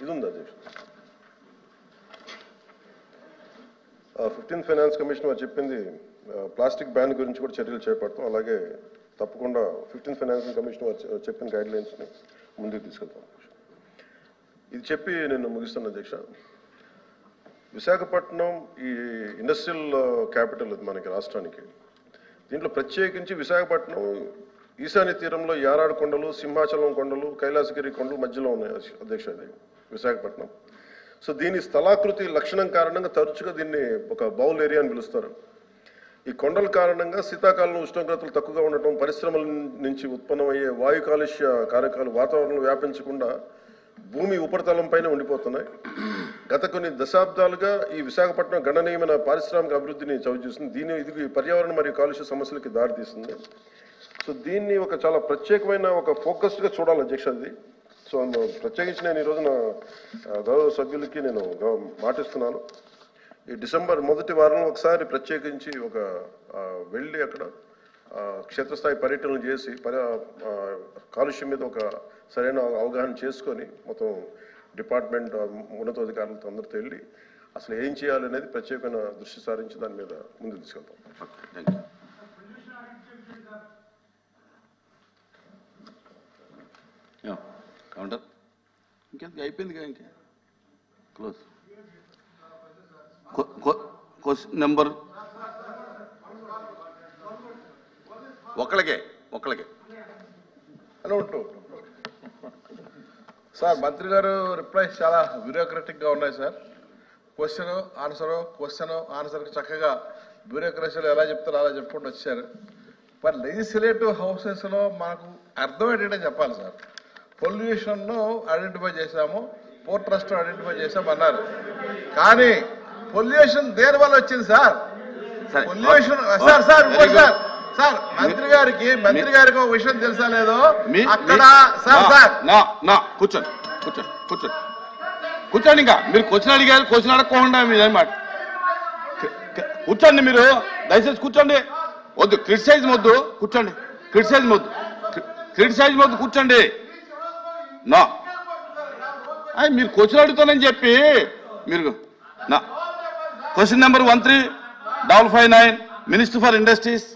ఇది ఉంది అధ్యక్ష. 15th ఫైనాన్స్ కమిషన్ వారు చెప్పింది ప్లాస్టిక్ బ్యాన్ గురించి కూడా చర్యలు చేపడతాం. అలాగే తప్పకుండా 15th ఫైనాన్స్ కమిషన్ వారు చెప్పిన గైడ్ లైన్స్ని ముందుకు తీసుకెళ్తాం. ఇది చెప్పి నేను ముగిస్తాను అధ్యక్ష. విశాఖపట్నం ఈ ఇండస్ట్రియల్ క్యాపిటల్ మనకి రాష్ట్రానికి. దీంట్లో ప్రత్యేకించి విశాఖపట్నం ఈశాన్య తీరంలో యారాడు కొండలు, సింహాచలం కొండలు, కైలాసగిరి కొండలు మధ్యలో ఉన్నాయి అధ్యక్ష. ఇది విశాఖపట్నం. సో దీని స్థలాకృతి లక్షణం కారణంగా తరచుగా దీన్ని ఒక బౌల్ ఏరియా అని పిలుస్తారు. ఈ కొండల కారణంగా శీతాకాలంలో ఉష్ణోగ్రతలు తక్కువగా ఉండటం, పరిశ్రమల నుంచి ఉత్పన్నమయ్యే వాయు కాలుష్య కారకాలు వాతావరణంలో వ్యాపించకుండా భూమి ఉపరితలంపైనే ఉండిపోతున్నాయి. గత కొన్ని దశాబ్దాలుగా ఈ విశాఖపట్నం గణనీయమైన పారిశ్రామిక అభివృద్ధిని చవిచూసింది. ఇది పర్యావరణ మరియు కాలుష్య సమస్యలకి దారితీస్తుంది. సో దీన్ని ఒక చాలా ప్రత్యేకమైన ఒక ఫోకస్డ్గా చూడాలి అధ్యక్ష. అది సో ప్రత్యేకించి నేను ఈ రోజున గౌరవ సభ్యులకి నేను మాటిస్తున్నాను. ఈ డిసెంబర్ మొదటి వారంలో ఒకసారి ప్రత్యేకించి ఒక వెళ్ళి అక్కడ క్షేత్రస్థాయి పర్యటనలు చేసి కాలుష్యం మీద ఒక సరైన అవగాహన చేసుకొని మొత్తం డిపార్ట్మెంట్ ఉన్నతాధికారులతో అందరితో వెళ్ళి అసలు ఏం చేయాలనేది ప్రత్యేకమైన దృష్టి సారించి దాని మీద ముందుకు తీసుకెళ్తాం. కౌంటర్ ఇంకెందుకు అయిపోయింది ఇంకా క్లోజ్. క్వశ్చన్ నెంబర్ ఒకళ్ళకే హలో సార్. మంత్రి గారు రిప్లైస్ చాలా బ్యూరోక్రటిక్ గా ఉన్నాయి సార్. క్వశ్చన్ ఆన్సర్కి చక్కగా బ్యూరోక్రసీలో ఎలా చెప్తారో అలా చెప్పుకుంటూ వచ్చారు. మరి లెజిస్లేటివ్ హౌసెస్ లో మనకు అర్థం ఏంటంటే చెప్పాలి సార్. పొల్యూషన్ ను ఐడెంటిఫై చేశాము, పోర్ట్ ట్రస్ట్ ఐడెంటిఫై చేశాము అన్నారు. కానీ పొల్యూషన్ దేని వల్ల వచ్చింది సార్? పొల్యూషన్ సార్ మంత్రి గారికి ఒక విషయం తెలుసా లేదో అక్కడ కూర్చోండి. ఇంకా మీరు క్వశ్చన్ అడిగారు, క్వశ్చన్ అడగకుండా మీదన్నమాట. కూర్చోండి, మీరు దయచేసి కూర్చోండి. వద్దు క్రిటిసైజ్ వద్దు, కూర్చోండి. క్రిటిసైజ్ వద్దు కూర్చోండి. నా మీరు క్వశ్చన్ అడుగుతానని చెప్పి మీరు నా question number 1359 minister for industries